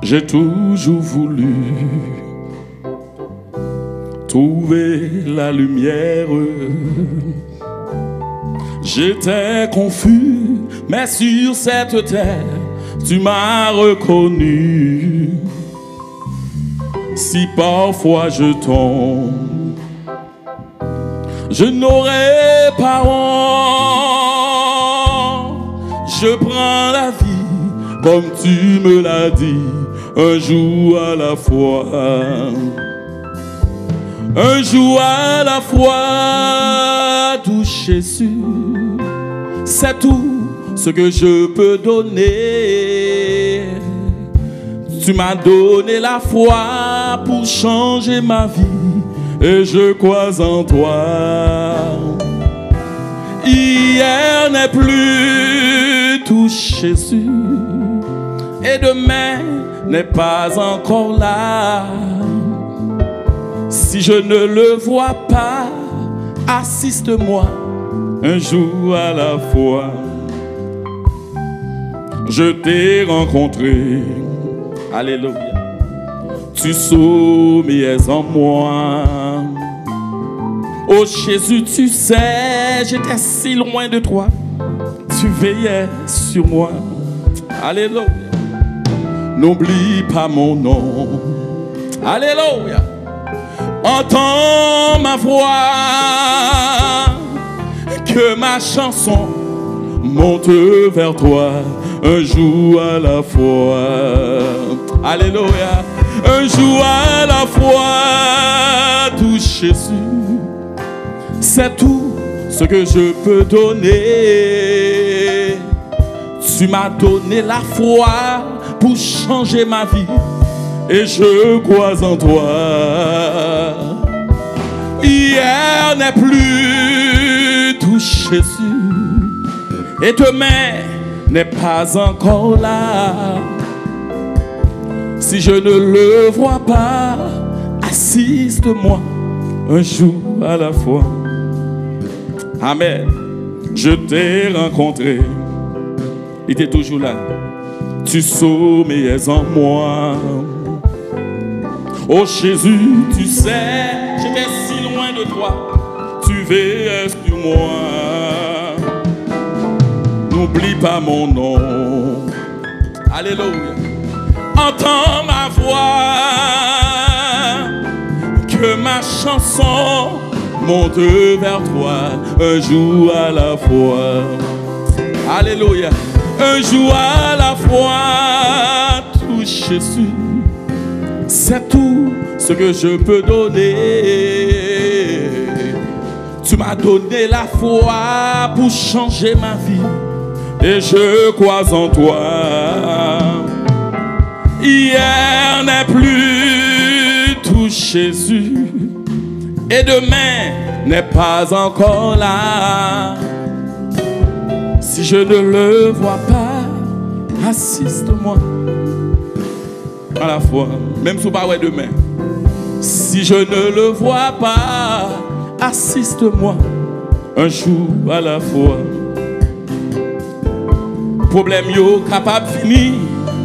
J'ai toujours voulu trouver la lumière. J'étais confus, mais sur cette terre, tu m'as reconnu. Si parfois je tombe, je n'aurai pas honte. Je prends la vie comme tu me l'as dit, un jour à la fois. Un jour à la fois, tout Jésus, c'est tout ce que je peux donner. Tu m'as donné la foi pour changer ma vie et je crois en toi. Hier n'est plus tout Jésus et demain n'est pas encore là. Si je ne le vois pas, assiste-moi un jour à la fois. Je t'ai rencontré, alléluia. Tu sommeillais en moi. Oh Jésus, tu sais, j'étais si loin de toi. Tu veillais sur moi. Alléluia. N'oublie pas mon nom. Alléluia. Entends ma voix, que ma chanson monte vers toi un jour à la fois. Alléluia. Un jour à la fois, tout Jésus, c'est tout ce que je peux donner. Tu m'as donné la foi pour changer ma vie et je crois en toi. Hier n'est plus tout Jésus et demain n'est pas encore là. Si je ne le vois pas, assiste-moi un jour à la fois. Amen. Je t'ai rencontré, il était toujours là. Tu sommeillais en moi. Oh Jésus, tu sais, j'étais si loin de toi. Tu veillais sur moi. N'oublie pas mon nom. Alléluia. Entends ma voix, que ma chanson monte vers toi un jour à la fois. Alléluia. Un jour à la fois, tout Jésus, c'est tout ce que je peux donner. Tu m'as donné la foi pour changer ma vie et je crois en toi. Hier n'est plus tout Jésus et demain n'est pas encore là. Si je ne le vois pas, assiste-moi à la fois, même si pas ouais demain. Si je ne le vois pas, assiste-moi un jour à la fois. Problème yo capable fini,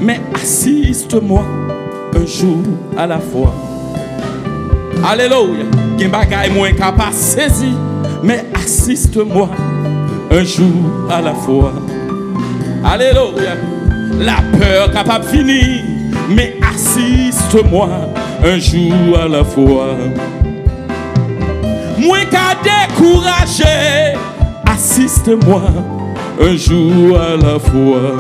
mais assiste-moi un jour à la fois. Alléluia. Qui bagaille moins capable saisir, mais assiste-moi un jour à la fois. Alléluia. La peur capable finir, mais assiste-moi un jour à la fois. Moins qu'à décourager, assiste-moi un jour à la fois.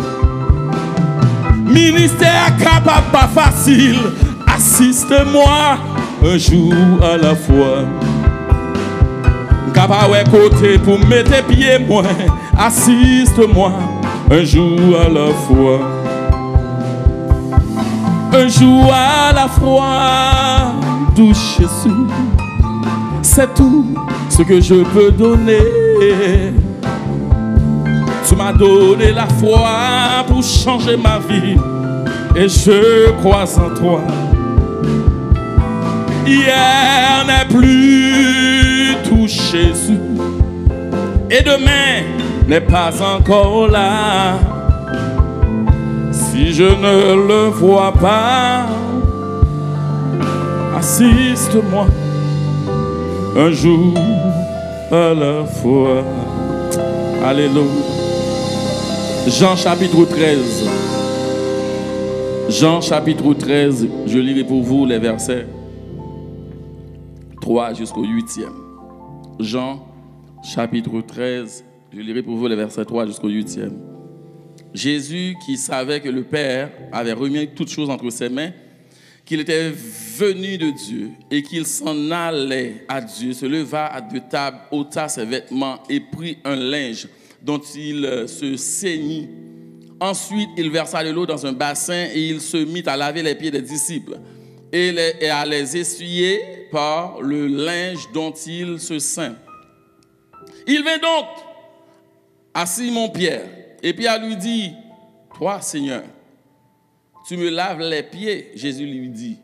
Ministère capable pas facile, assiste-moi un jour à la fois. Capable côté pour mettre pieds moi, assiste-moi un jour à la fois. Un jour à la fois, tout Jésus, c'est tout ce que je peux donner. Tu m'as donné la foi pour changer ma vie et je crois en toi. Hier n'est plus tout Jésus et demain n'est pas encore là. Si je ne le vois pas, assiste-moi un jour à la fois. Alléluia. Jean chapitre 13. Jean chapitre 13, je lirai pour vous les versets 3 jusqu'au 8e. Jean chapitre 13, je lirai pour vous les versets 3 jusqu'au 8e. Jésus, qui savait que le Père avait remis toutes choses entre ses mains, qu'il était venu de Dieu et qu'il s'en allait à Dieu, se leva à deux tables, ôta ses vêtements et prit un linge dont il se ceignit. Ensuite, il versa de l'eau dans un bassin et il se mit à laver les pieds des disciples et à les essuyer par le linge dont il se ceint. Il vint donc à Simon-Pierre et Pierre lui dit, « Toi, Seigneur, tu me laves les pieds. » Jésus lui dit,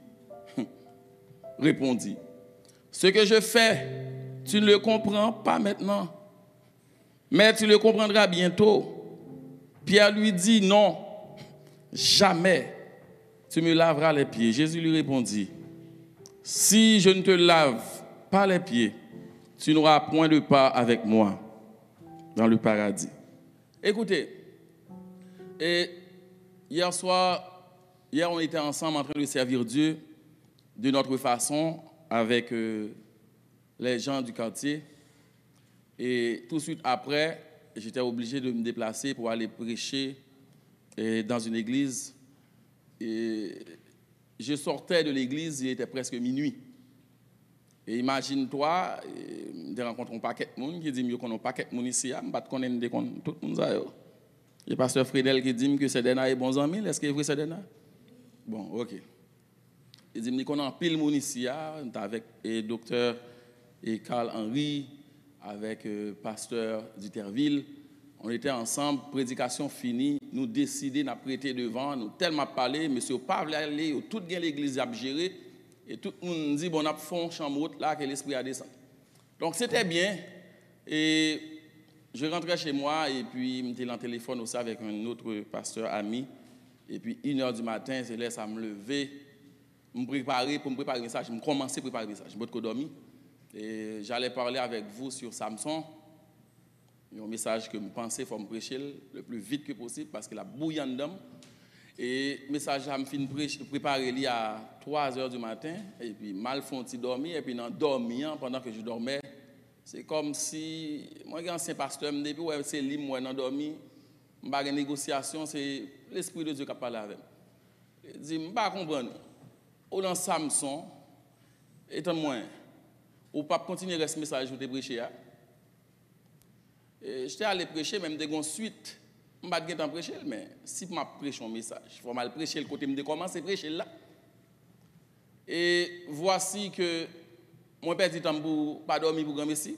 répondit, « Ce que je fais, tu ne le comprends pas maintenant, mais tu le comprendras bientôt. » Pierre lui dit, « Non, jamais tu me laveras les pieds. » Jésus lui répondit, « Si je ne te lave pas les pieds, tu n'auras point de part avec moi dans le paradis. » Écoutez, et hier on était ensemble en train de servir Dieu de notre façon avec les gens du quartier. Et tout de suite après, j'étais obligé de me déplacer pour aller prêcher dans une église. Et je sortais de l'église, il était presque minuit. Et imagine-toi, je rencontre un paquet de monde qui dit qu'on a un paquet de monde ici, je ne sais pas tout le monde. Il y a pasteur Frédel qui dit que c'est des est bons amis. Est-ce que c'est vrai c'est des? Bon, ok. Il dit qu'on a un pile monde ici, avec le docteur Carl Henry, avec pasteur d'Iterville. On était ensemble, prédication finie, nous décidons de prêter devant, nous tellement parlé, monsieur pas aller, tout gain l'église a géré. Et tout le monde dit, bon, on a fait un chambre là, que l'esprit a descendu. Donc, c'était bien. Et je rentrais chez moi, et puis, j'étais en téléphone aussi avec un autre pasteur ami. Et puis, 1h du matin, c'est là, ça me lever, me préparer pour me préparer le message. Je commençais à préparer le message. Je suis dormi. Et j'allais parler avec vous sur Samson. Un message que je pensais qu'il faut me prêcher le plus vite que possible, parce que la bouillante d'homme. Et le message, je me préparer à 3h du matin, et puis mal font-ils dormir, et puis dans dormir, pendant que je dormais, c'est comme si, moi, j'ai un ancien pasteur, me dit, ouais, c'est libre, moi, dans dormir, je n'ai pas de négociation, c'est l'Esprit de Dieu qui a parlé avec moi. Il dit, je ne peux pas comprendre, ou dans Samson, étant moins, ou pas continuer ce message que je prêché. J'étais allé prêcher, même de suite. Je ne vais pas prêcher, mais si je prêche un message, il faut mal prêcher le côté de commencer à prêcher là. Et voici que mon père dit pas dormir pour grand messie.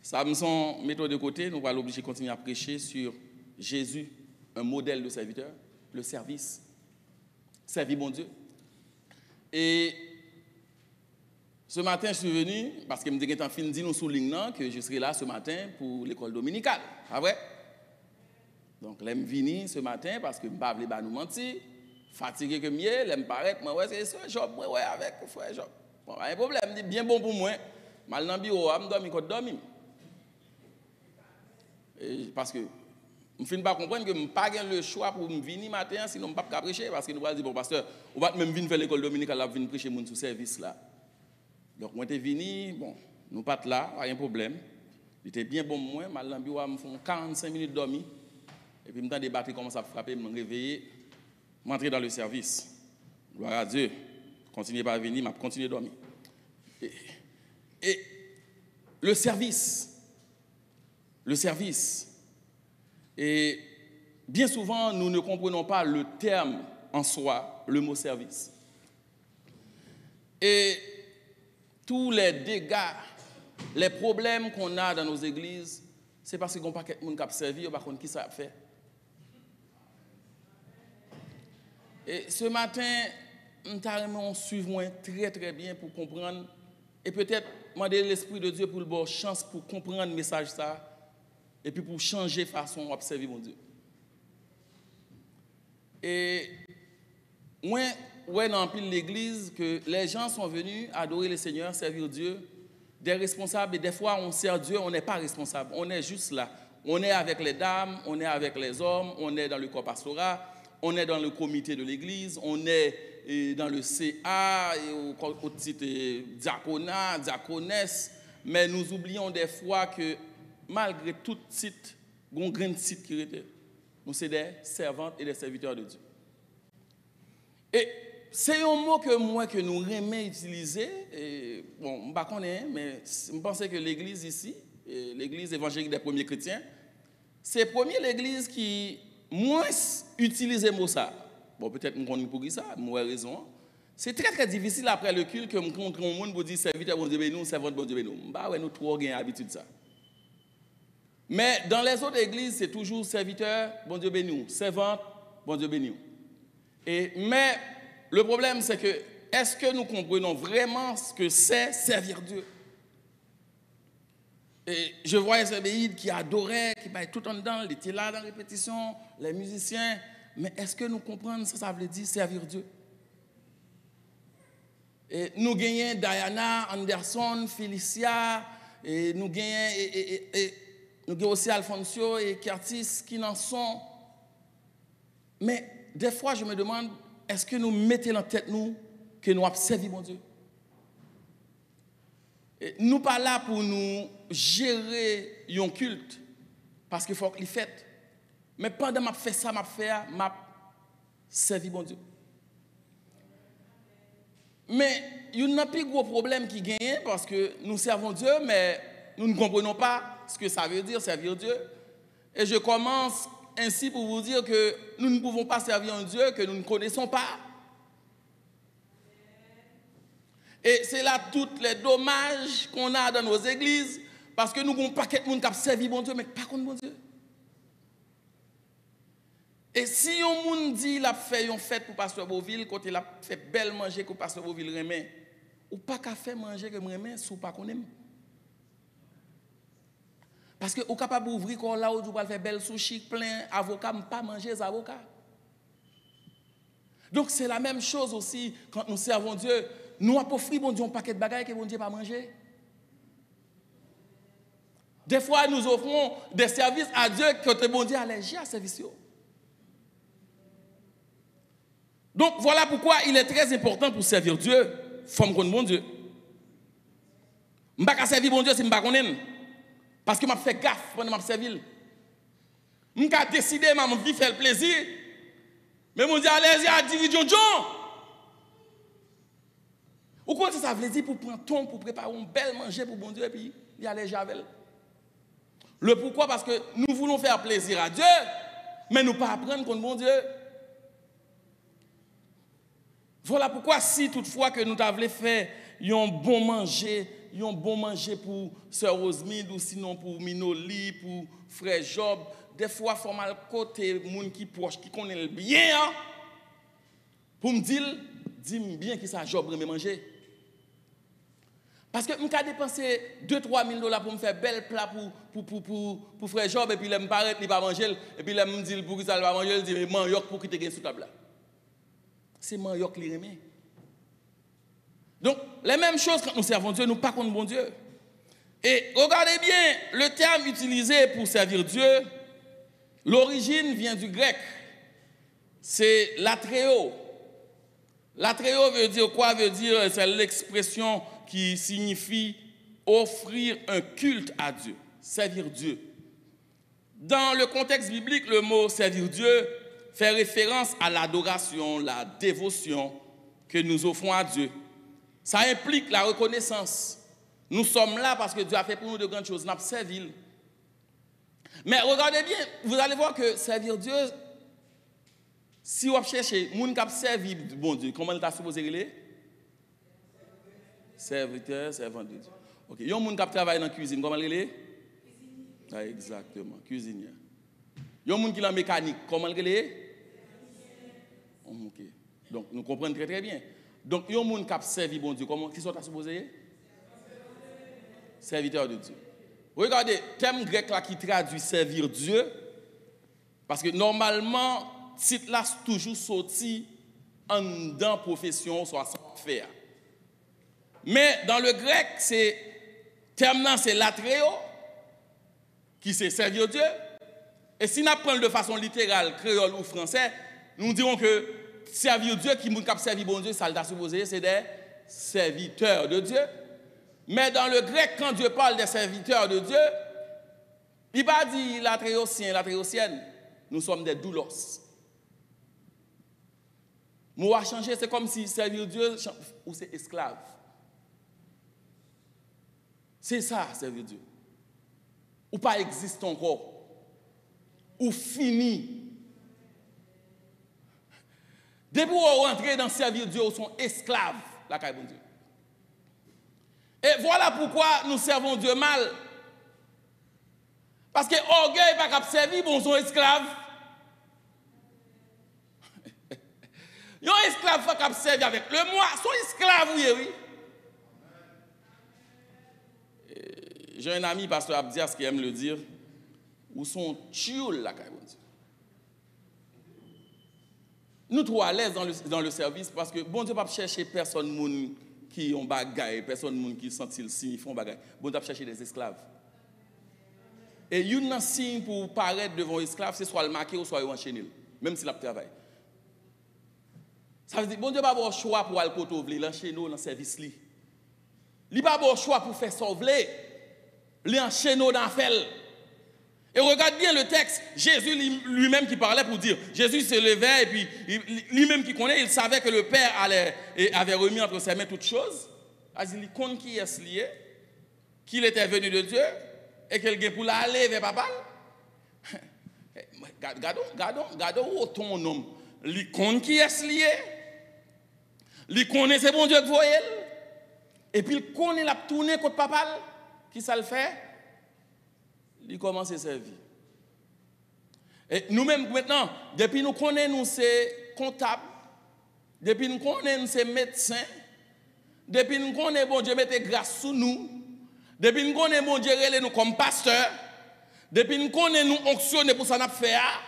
Samson, mettons de côté, nous allons l'obliger de continuer à prêcher sur Jésus, un modèle de serviteur, le service. Servir bon Dieu. Et ce matin, je suis venu parce que je me disais que je nous souligne que je serai là ce matin pour l'école dominicale. Pas vrai? Donc, je suis venu ce matin parce que je ne veux pas nous mentir. Fatigué que mieux, je me paraît, moi, c'est ça, job, ouais, avec frère Job. Bon, pas de problème, je dis bien bon pour moi. Mal dans le bureau, je me dormir. Parce que je ne finis pas comprendre que je n'ai pas le choix pour venir matin, sinon je ne peux pas prêcher. Parce que nous allons dire, bon, pasteur, on va même venir faire l'école dominicale, on va venir prêcher mon service là. Donc, moi, je suis venu, bon, nous pas là, pas de problème. Il était bien bon pour moi, mal dans le bureau, je me fais 45 minutes de dormir. Et puis, je me batterie commence à frapper, je me réveiller, m'entrer dans le service. Gloire à Dieu. Continuez pas à venir, je continue à dormir. Et le service. Et bien souvent, nous ne comprenons pas le terme en soi, le mot service. Et tous les dégâts, les problèmes qu'on a dans nos églises, c'est parce qu'on n'a pas quelqu'un qui a servi, ou pas qui ça a fait. Et ce matin, nous suivons très très bien pour comprendre, et peut-être demander l'Esprit de Dieu pour le bon chance pour comprendre le message ça, et puis pour changer façon d'observer mon Dieu. Et moi, dans l'église, que les gens sont venus adorer le Seigneur, servir Dieu, des responsables, et des fois on sert Dieu, on n'est pas responsable, on est juste là. On est avec les dames, on est avec les hommes, on est dans le corps pastoral, on est dans le comité de l'église, on est dans le CA, et au titre diaconat, diaconesse, mais nous oublions des fois que malgré tout titre, il y a un grand titre qui était. Nous sommes des servantes et des serviteurs de Dieu. Et c'est un mot que nous aimons utiliser. Et, bon, je ne sais pas, mais je pense que l'église ici, l'église évangélique des premiers chrétiens, c'est la première église qui moins utilise le mot ça. Bon, peut-être que je connais pour ça, moi raison. C'est très très difficile après le culte que je rencontre un monde pour dire serviteur bon Dieu béni, servante bon Dieu béni. Bah ouais, nous trop gain habitude ça. Mais dans les autres églises, c'est toujours serviteur bon Dieu béni, servante bon Dieu béni. Mais le problème c'est que est-ce que nous comprenons vraiment ce que c'est servir Dieu? Et je voyais ce béide qui adorait, qui était tout en dedans, il était là dans la répétition, les musiciens. Mais est-ce que nous comprenons ce que ça veut dire servir Dieu? Et nous gagnons Diana, Anderson, Felicia, et nous gagnons aussi Alfonso et Curtis qui n'en sont. Mais des fois, je me demande, est-ce que nous mettons en tête nous que nous avons servi mon Dieu? Et nous pas là pour nous gérer un culte, parce qu'il faut qu'il fait. Mais pendant que je fais ça, je servi mon Dieu. Mais il y a un plus gros problème qui gagne parce que nous servons Dieu, mais nous ne comprenons pas ce que ça veut dire servir Dieu. Et je commence ainsi pour vous dire que nous ne pouvons pas servir un Dieu que nous ne connaissons pas. Et c'est là tous les dommages qu'on a dans nos églises parce que nous avons un paquet de monde qui a servi bon Dieu, mais pas contre bon Dieu. Et si un monde dit qu'il a fait une fête pour Pasteur Beauville, quand il a fait belle manger que Pasteur Beauville remet, ou pas qu'à faire manger que me remet, si ou pas qu'on aime. Parce que vous êtes capable d'ouvrir quand là où vous allez faire belle sushi plein avocat, pas manger les avocats. Donc c'est la même chose aussi quand nous servons Dieu. Nous avons offert bon Dieu un paquet de bagages que bon Dieu pas manger. Des fois nous offrons des services à Dieu que bon Dieu allergie à service. Donc voilà pourquoi il est très important pour servir Dieu, faut me connaître bon Dieu. Je ne peux pas servir bon Dieu si je ne connais pas. Parce que je fais gaffe pendant que je servi. Je peux décider de me faire plaisir. Mais je dis allez-y à diriger John. Ou quoi ça veut dire pour prendre ton, pour préparer un bel manger pour bon Dieu et puis il y a les javel. Le pourquoi? Parce que nous voulons faire plaisir à Dieu, mais nous ne pas apprendre contre bon Dieu. Voilà pourquoi si toutefois que nous avons fait un bon manger pour Sœur Rosemide ou sinon pour Minoli, pour Frère Job, des fois il faut mal côté moun qui proche qui connaît bien hein, pour me dire dis-moi bien qui ça Job remet manger. Parce que je peux dépenser 2-3 000 $ pour me faire bel plat pour Frère Job et puis il me paraît qu'il va manger et puis il me dit pour qui ça va manger, il dit mais manioc pour qui te gagne sous table là. C'est manioc qui remet. Donc, les mêmes choses quand nous servons Dieu, nous pas contre bon Dieu. Et regardez bien, le terme utilisé pour servir Dieu, l'origine vient du grec. C'est latréo. Latréo veut dire quoi? Veut dire, c'est l'expression qui signifie offrir un culte à Dieu, servir Dieu. Dans le contexte biblique, le mot servir Dieu fait référence à l'adoration, la dévotion que nous offrons à Dieu. Ça implique la reconnaissance. Nous sommes là parce que Dieu a fait pour nous de grandes choses. Nous avons servi. Mais regardez bien, vous allez voir que servir Dieu, si vous cherchez, les gens qui ont servi bon Dieu, comment il est supposé relever? Serviteur, servant de Dieu. Ok, il y a des gens qui travaillent dans la cuisine, comment il relever? Ah, exactement, cuisinier. Il y a des gens qui sont en mécanique, comment il relever? Ok, donc nous comprenons très très bien. Donc, il y a des gens qui ont servi bon Dieu. Qui sont supposés? Serviteurs de Dieu. Regardez, le terme grec là qui traduit servir Dieu, parce que normalement, titre là toujours sorti en dans profession soit faire. Mais dans le grec, c'est terme c'est latréo qui c'est servir Dieu. Et si nous prenons de façon littérale créole ou français, nous dirons que servir Dieu qui nous cap servir bon Dieu, ça le supposé c'est des serviteurs de Dieu. Mais dans le grec, quand Dieu parle des serviteurs de Dieu, il ne pas dit latréocien, latréocienne. Nous sommes des doulos. Mot a changé, c'est comme si servir Dieu ou c'est esclave. C'est ça, servir Dieu. Ou pas existe encore. Ou fini. Depuis qu'on rentre dans servir Dieu, on sont esclaves, la caille bon Dieu. Et voilà pourquoi nous servons Dieu mal. Parce que orgueil pas cap servir, bon, sont esclaves. Yon esclave pas cap servir avec le moi, sont esclaves, oui. J'ai un ami, pasteur Abdias, qui aime le dire, où sont tchoul la caille bon Dieu. Nous trop à l'aise dans le service parce que bon Dieu pas chercher personne qui ont bagaille, personne qui sentent si ils font bagaille. Bon Dieu pas chercher des esclaves. Et une signe pour paraître devant esclave, c'est soit le marquer ou soit enchaîner, même s'il a travail. Ça veut dire bon Dieu pas avoir choix pour aller côté l'enchaîner dans le service li. Il pas avoir choix pour faire sauver, l'enchaîner dans fel. Et regarde bien le texte, Jésus lui-même qui parlait pour dire, Jésus se levait et puis lui-même qui connaît, il savait que le Père avait remis entre ses mains toutes choses. Il connaît qui est lié, qu'il était venu de Dieu et qu'il est pour aller vers papa. Gardons ton homme. Il connaît qui est lié, il connaît c'est bon Dieu que voyez, et puis il connaît la tournée contre papa, qui ça le fait? Il commence à servir. Et nous-mêmes, maintenant, depuis nous connaissons, nous c'est comptable, depuis nous connaissons, nous c'est médecin, depuis nous connaissons, bon Dieu mette grâce sur nous, depuis nous connaissons, bon Dieu relève nous comme pasteur, depuis nous connaissons, nous onctionner pour ça nous faire,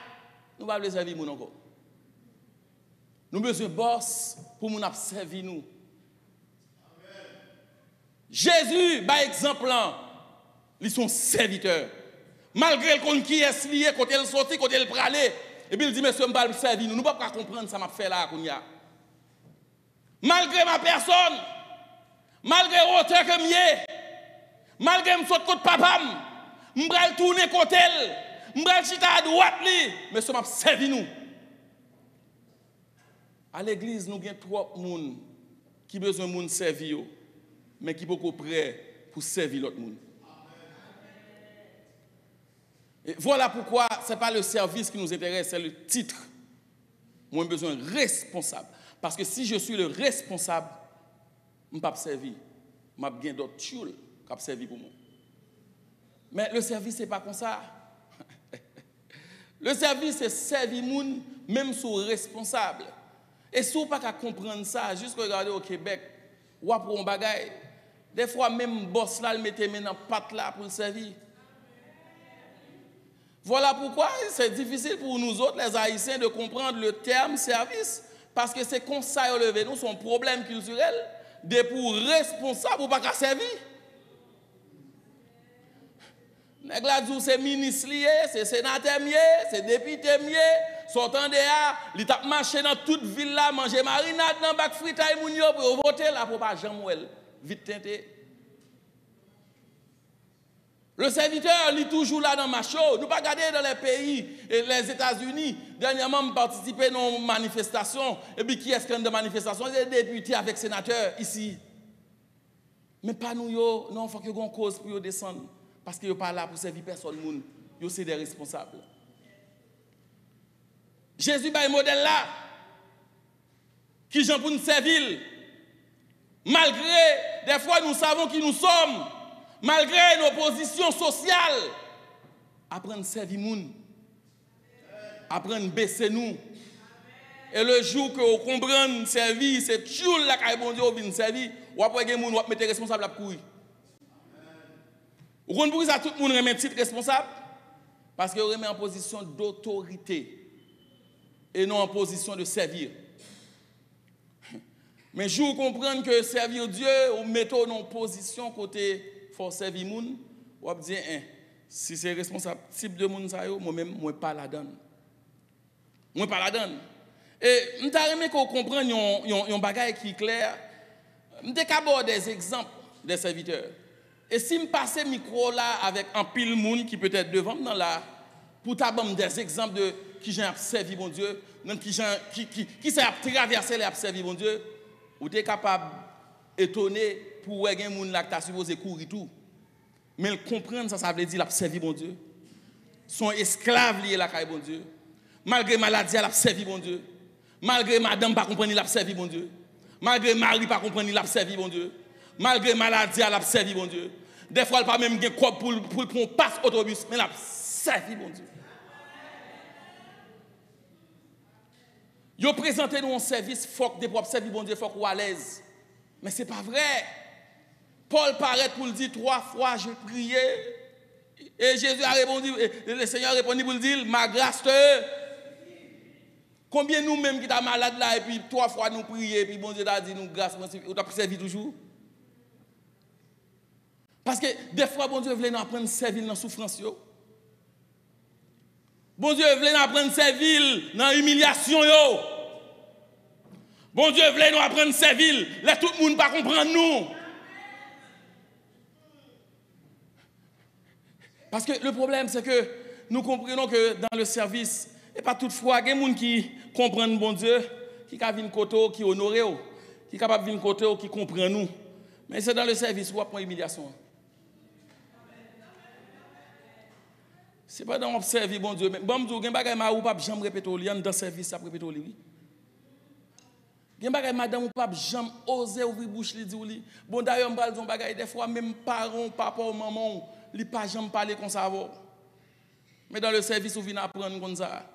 nous ne pouvons pas servir nous encore. Nous avons besoin de boss pour nous servir nous. Jésus, par exemple, ils sont serviteurs. Malgré le qui est lié, quand il sorti, quand il pralé, et puis il dit, monsieur, je ne vais pas servir nous. Nous ne pouvons pas comprendre ça m'a fait là. Malgré ma personne, malgré l'auteur que je malgré mon saute contre papa, je vais tourner côté elle, je vais chita à droite, monsieur, je vais servir nous. À l'église, nous avons trop de monde qui ont besoin de servir, mais qui sont beaucoup prêts pour servir l'autre monde. Et voilà pourquoi ce n'est pas le service qui nous intéresse, c'est le titre. Moi, j'ai besoin de responsable. Parce que si je suis le responsable, je ne peux pas servir. Je vais bien d'autres choses qui peuvent servir pour moi. Mais le service, ce n'est pas comme ça. Le service, c'est servir les gens, même si on est responsable. Et si on ne peut pas comprendre ça, juste regarder au Québec, ou pour un bagage, des fois, même boss là, il mettait dans la patte là pour le servir. Voilà pourquoi c'est difficile pour nous autres, les Haïtiens, de comprendre le terme service. Parce que c'est comme ça, nous, son problème culturel, de pour responsable ou pas qu'à servir. C'est ministre lié, c'est sénateur lié, c'est député lié, sortant de là, il t'a marché dans toute ville là, manger marinade dans bac fritaille mounio pour voter là pour pas jamais vite teinté. Le serviteur, il est toujours là dans ma show. Nous pas regarder dans les pays, les États-Unis. Dernièrement, je participé dans une manifestation. Et puis, qui est-ce qui est dans manifestation? C'est des députés avec sénateurs ici. Mais pas nous, non, il faut qu'il y ait une cause pour descendre. Parce qu'ils ne sont pas là pour servir personne. Ils sont des responsables. Jésus, il y a un modèle là. Qui j'en pour nous servir. Malgré, des fois, nous savons qui nous sommes. Malgré nos positions sociales, apprendre à servir les gens, apprendre à baisser nous. Et le jour que vous comprenez servir, c'est toujours la caille bon Dieu qui servir, ou après les gens vous mettez responsable à courir. Vous comprenez pourquoi tout le monde remet titre responsable? Parce que vous remet en position d'autorité. et non en position de servir. Mais je comprends que servir Dieu, ou mettre en position côté pour servir les gens, ou va dire, si c'est responsable type de monde, moi-même, moi pas la donne. Moi pas la donne. Et je t'aimerais qu'on comprenne un bagage qui est clair. Je vais des exemples des serviteurs. Et si je passe le micro là avec un pile monde qui peut être devant moi là, pour t'aborder des exemples de qui j'ai servi mon Dieu, qui s'est traversé les servi mon Dieu, ou tu es capable d'étonner pour voir un monde là qui t'a supposé courir tout. Mais le comprendre ça veut dire qu'il a servi mon Dieu. Son esclave lié la caille mon Dieu. Malgré maladie, il a servi mon Dieu. Malgré madame pas comprendre, il a servi mon Dieu. Malgré mari pas comprendre, il a servi mon Dieu. Malgré maladie, il a servi mon Dieu. Des fois, il pas même gain quoi pour prendre passe autobus, mais il a servi mon Dieu. Yo présenté nous un service, faut que des propres servir mon Dieu, faut qu'on à l'aise. Mais c'est pas vrai. Paul paraît pour le dire 3 fois, je priais. Et Jésus a répondu, et le Seigneur a répondu pour le dire, ma grâce te. Combien nous-mêmes qui sommes malades là, et puis 3 fois nous prions, et puis bon Dieu a dit nous grâce, on t'a servi toujours. Parce que des fois, bon Dieu voulait nous apprendre à servir dans la souffrance. Bon Dieu voulait nous apprendre à servir dans l'humiliation. Bon Dieu voulait nous apprendre à servir, là tout le monde ne pas comprendre nous. Parce que le problème, c'est que nous comprenons que dans le service, et pas toutefois, il y a des gens qui comprennent bon Dieu, qui ont une côté, qui honorent, qui sont capables de venir côté, qui comprennent nous. Mais c'est dans le service où on prend humiliation. C'est pas dans observer bon Dieu. Mais bon, je dis, il y a des gens qui ne jamais répéter dans le service, ça répéter oui. Il y a des gens madame ou pas jamais oser ouvrir bouche li dire li. Bon d'ailleurs on parle de bagaille des fois même parents, papa ou maman, li pas jamais parler comme ça. Mais dans le service on vient apprendre comme ça.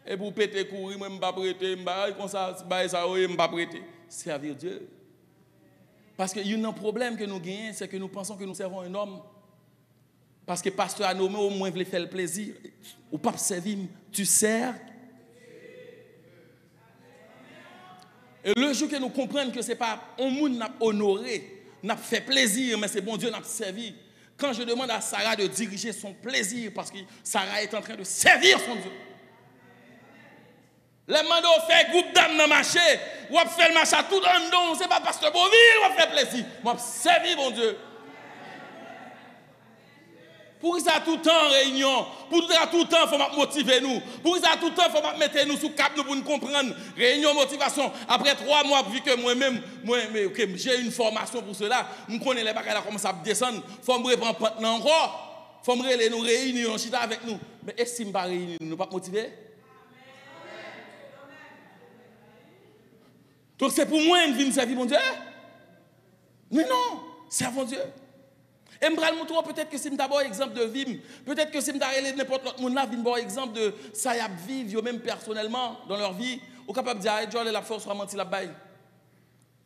Et pour péter courir, moi m'pas prêter, m'pas comme ça, ça m'pas prêter. Servir Dieu. Parce que il y a un problème que nous gagnons, c'est que nous pensons que nous servons un homme. Parce que pasteur a nommé au moins veut faire le plaisir. Ou pas servir, tu sers. Et le jour que nous comprenons que ce n'est pas un monde n'a honoré, n'a fait plaisir, mais c'est bon Dieu n'a servi. Quand je demande à Sarah de diriger son plaisir, parce que Sarah est en train de servir son Dieu. Les mando fait groupe d'âme dans le marché, ou fait le marché tout en don, c'est pas parce que bon ville, ou fait plaisir. Moi servi mon Dieu. Pour ça tout le temps réunion, pour ça tout le temps faut motiver nous, pour ça tout le temps faut mettre nous sous cap nous pour nous comprendre. Réunion motivation après 3 mois vu que moi-même j'ai une formation pour cela, je connais les bagages comment ça descendre, faut me reprendre encore, faut me relayer nous réunir chita avec nous. Mais est-ce que pas réunir nous pas motiver? Donc c'est pour moi de venir servir mon Dieu. Mais non, servons Dieu. Et je vais vous montrer peut-être que c'est d'abord exemple de vie. Peut-être que c'est n'importe l'autre monde là, un exemple de ça y a vivre même personnellement dans leur vie. Ou capable de dire, Joël la force soit menti la baille.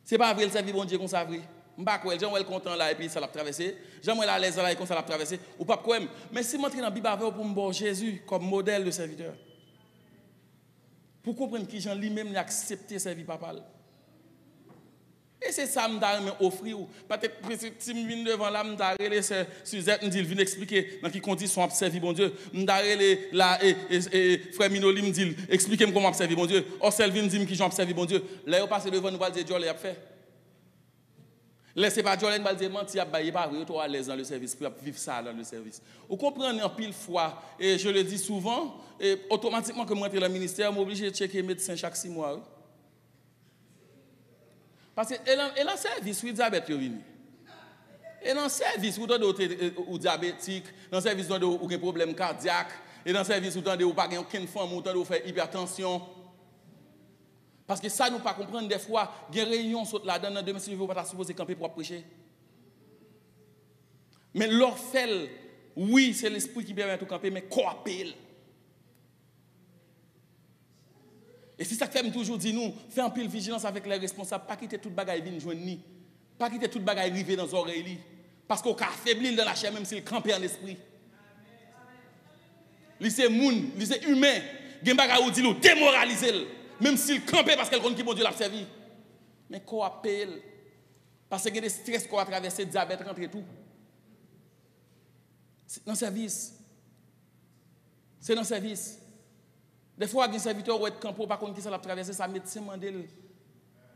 C'est pas vrai le servir bon Dieu comme ça vrai. M'pas quoi, Jean-Wel content là et puis ça l'a traversé. Jean-Wel à l'aise là et comme ça l'a traversé ou pas quoi. Mais si m'entrer dans la Bible avec pour me Jésus comme modèle de serviteur. Pour comprendre qui Jean lui-même a accepté servir papa. Et c'est ça que je vais offrir. Peut-être si je viens devant là, je vais Suzette, je vais expliquer dans quelles conditions on servir mon Dieu. Je vais là, et frère Minoli me dit, expliquez-moi comment on servir mon Dieu. Or, Selvin dit qui j'en servir mon Dieu. Là, on passe devant nous, on va dire, Dieu l'a fait. Laissez pas Dieu, on va dire, mentir, il n'est pas vrai, tu es à l'aise dans le service, pour vivre ça dans le service. Vous comprenez en pile fois, et je le dis souvent, et automatiquement, quand je rentre dans le ministère, je suis obligé de checker le médecin chaque 6 mois. Oui. Parce qu'elle a un service où diabète est venu. Et dans le service où vous êtes diabétique, dans le service où vous avez un problème cardiaque, et dans le service où vous n'avez pas aucune femme, où vous faites hypertension. Parce que ça, nous ne pas comprendre des fois, il y a des réunions là-dedans, demain, si vous ne pas supposé camper pour prêcher. Mais l'orphèle, oui, c'est l'esprit qui permet de camper, mais quoi appelle? Et si ça fait toujours dire nous, faire un peu de vigilance avec les responsables, pas quitter toute bagaille venir joindre ni, pas quitter toute bagaille arriver dans les oreilles, parce qu'on a affaibli dans la chair même s'il campait en esprit. C'est moun, c'est humain, gen bagay ou dit ou démoraliser, même s'il campait parce qu'elle connaît qui bon Dieu l'a servi. Mais qu'on appelle parce que des stress qu'on a traversé, diabète rentre et tout. C'est dans le service. C'est dans le service. Des fois, un serviteur ou être campé, par contre, qui ça l'a traversé, ça médecin mandel.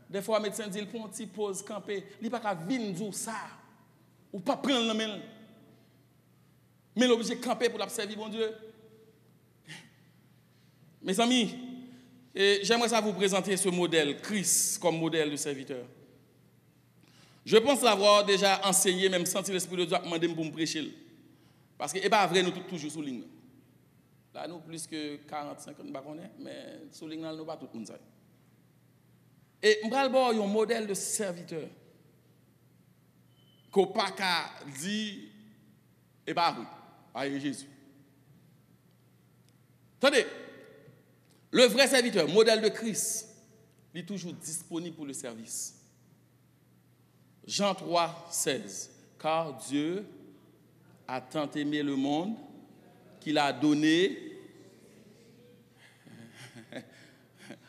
Des fois, le médecin dit, il prend un petit pause, camper. Il n'y a pas qu'à venir ça. Ou pas prendre la main. Mais l'objet camper pour l'observer, bon Dieu. Mes amis, j'aimerais ça vous présenter ce modèle, Christ, comme modèle de serviteur. Je pense l'avoir déjà enseigné, même senti l'Esprit de Dieu demander pour me prêcher. Parce que ce n'est pas vrai, nous sommes toujours sous ligne. Là, nous plus que 40, 50, mais sous ligne, nous pas tout le monde. Et je vais un modèle de serviteur. Qu'on pas qu'à dire, et pas oui, avec Jésus. Attendez, le vrai serviteur, modèle de Christ, il est toujours disponible pour le service. Jean 3, 16. Car Dieu a tant aimé le monde qu'il a donné.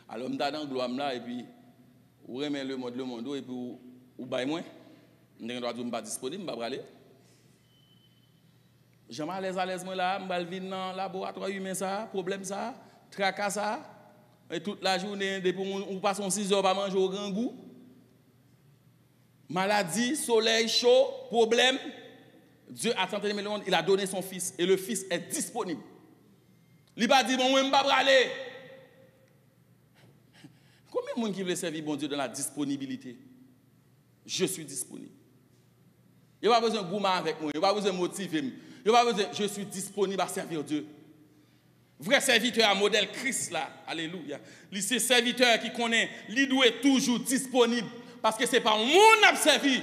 Alors, je dans gloire là, et puis, vous remettez le monde, et puis, vous baillez moins. Je ne suis pas disponible, je ne vais pas aller. Je suis à l'aise, moi là, je vais venir dans le laboratoire humain, ça, problème ça, tracas ça. Et toute la journée, depuis on passe 6 heures, pas manger au grand goût. Maladie, soleil chaud, problème. Dieu a tant aimé le monde, il a donné son fils. Et le fils est disponible. Il n'a pas dit, bon, je ne vais pas aller. Combien de monde qui veut servir bon Dieu dans la disponibilité? Je suis disponible. Il n'y a pas besoin de gourmand avec moi, il n'y a pas besoin de motiver. Il n'y a pas besoin, je suis disponible à servir Dieu. Vrai serviteur à modèle Christ là, alléluia. C'est serviteur qui connaît, il doit être toujours disponible parce que ce n'est pas mon qui servi.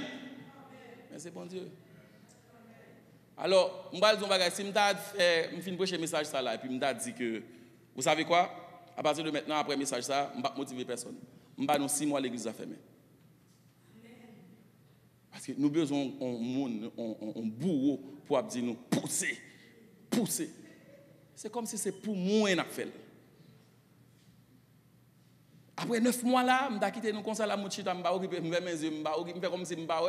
Mais c'est bon Dieu. Alors, je vais dire un bagage, si je finis prêcher message ça là et puis je me dit que vous savez quoi? À partir de maintenant après message ça, je ne vais pas motiver personne. Je ne vais pas 6 mois l'église a fermé. Parce que nous avons besoin d'un bourreau pour dire nous pousser. C'est comme si c'est pour moi qu'on a fait. Après 9 mois là, je vais quitter nous comme ça, la mouchita, je vais occuper mes yeux, je vais faire comme si je ne pas.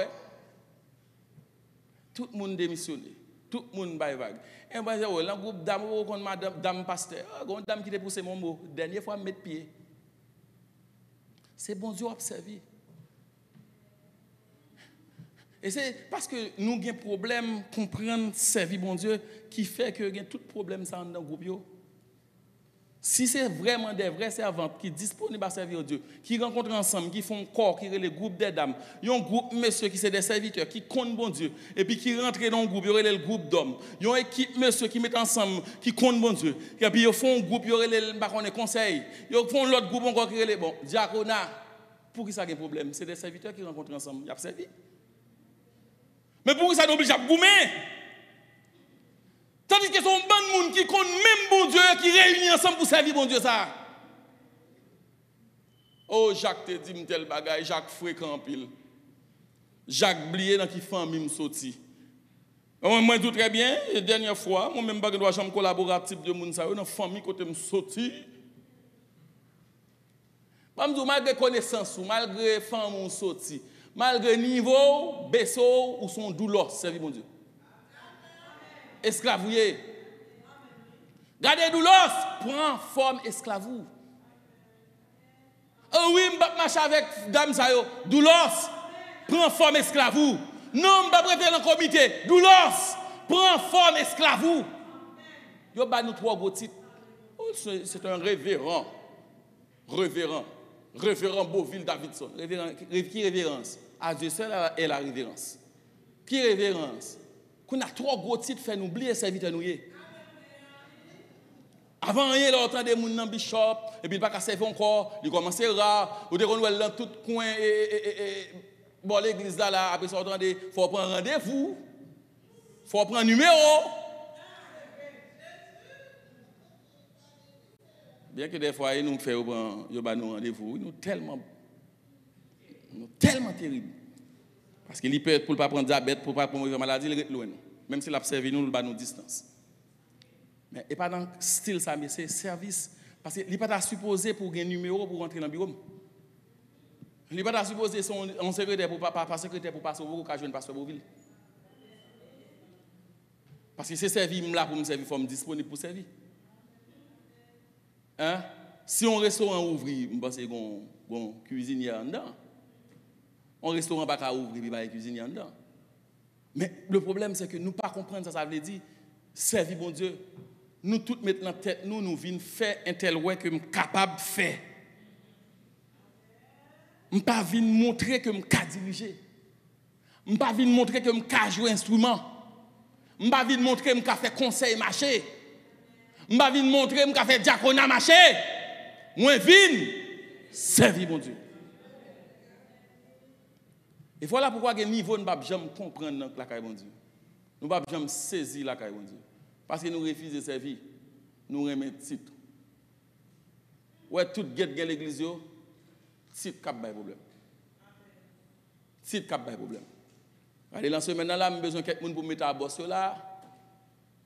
Tout le monde démissionné. Tout le monde va vague. Et je vais dire, dans le groupe d'âmes, on a dame pasteur. Il y a une dame qui a poussé mon mot. Dernière fois, je mets pied. C'est bon Dieu observé. Et c'est parce que nous avons un problème comprendre servir bon Dieu qui fait que nous avons tout problème ça dans le groupe. Si c'est vraiment des vrais servantes qui sont disponibles à servir Dieu, qui rencontrent ensemble, qui font corps, qui sont les groupes des dames, il y a un groupe monsieur qui sont des serviteurs, qui comptent bon Dieu, et puis qui rentrent dans le groupe, il y a le groupe d'hommes. Il y a une équipe monsieur qui mettent ensemble, qui comptent bon Dieu, et puis ils font un groupe, il y a les conseils, ils font l'autre groupe encore qui est les bon, diaconat. Pour qui ça a un problème? C'est des serviteurs qui rencontrent ensemble, ils ont servi. Mais pour qui ça n'oblige à goumer? Tandis que son bon monde qui compte même bon Dieu, qui réunit ensemble pour servir bon Dieu ça. Oh, Jacques te dit tel bagaille, Jacques fréquent pile. Jacques blié dans qui famille me sorti. Moi tout très bien, la dernière fois, moi même pas dois jamais collaboratif de monde ça dans famille côté me sorti. Pas me dire malgré connaissance ou malgré femme on sorti, malgré niveau, besso ou son douleur servir bon Dieu. Esclavouillé. Gardez doulos, prend forme esclavou. Oh oui, je vais marcher avec dame ça yo. Doulos, prend forme esclavou. Non, je vais préférer dans le comité. Doulos, prend forme esclavou. Yo ba nous 3 gros titres. C'est un révérend. Révérend Beauville Davidson. Qui révérence? À Dieu seul est la révérence. Qui révérence? Qu'on a 3 gros titres fait nous oublier serviteur nous. Avant rien là autant des monde dans bishop et puis il pas qu'à servir encore, il commence rare, ou de qu'on dans tout coin bon l'église là après ça attendez, faut prendre rendez-vous. Faut prendre numéro. Bien que des fois nous fait nous rendez-vous, nous tellement terrible. Parce qu'il peut pour pas prendre diabète, pour pas prendre maladie, il est loin. Même s'il a servi nous, il nous distance. Mais et pas dans style ça, mais c'est service Parce qu'il n'est pas supposé pour un numéro pour rentrer dans le bureau. Il n'est pas supposé son secrétaire pour pas secrétaire pour passer au bureau qu'à jouer pasteur Beauville. Parce que c'est servir là pour me servir, il faut me disponible pour servir. Hein? Si un restaurant ouvre, je pense qu'il y a un cuisinier en dedans. Un restaurant ne peut pas ouvrir, il y a un cuisinier en dedans. Mais le problème, c'est que nous ne pas comprendre ça veut dire servir bon Dieu. Nous tous mettons dans la tête, nous venons faire un tel ouais que nous sommes capables de faire. Nous ne pas venir montrer que nous sommes diriger. Nous ne pas venir montrer que nous sommes jouer instrument. Nous ne pas venir montrer que nous sommes faire conseil marché. Nous ne pas venir montrer que nous sommes faire diaconat marché. Moi viens servir mon Dieu. Et voilà pourquoi à niveau nous ne pouvons jamais comprendre la caille bon Dieu. Nous ne pouvons jamais saisir la caille bon Dieu. Parce que nous refusons de servir, nous remettons titre. Ouais, tout guette dans l'église, titre cap de problème. Titre cap de problème. Allez, dans ce moment là, j'ai besoin de quelqu'un pour mettre à bosse là.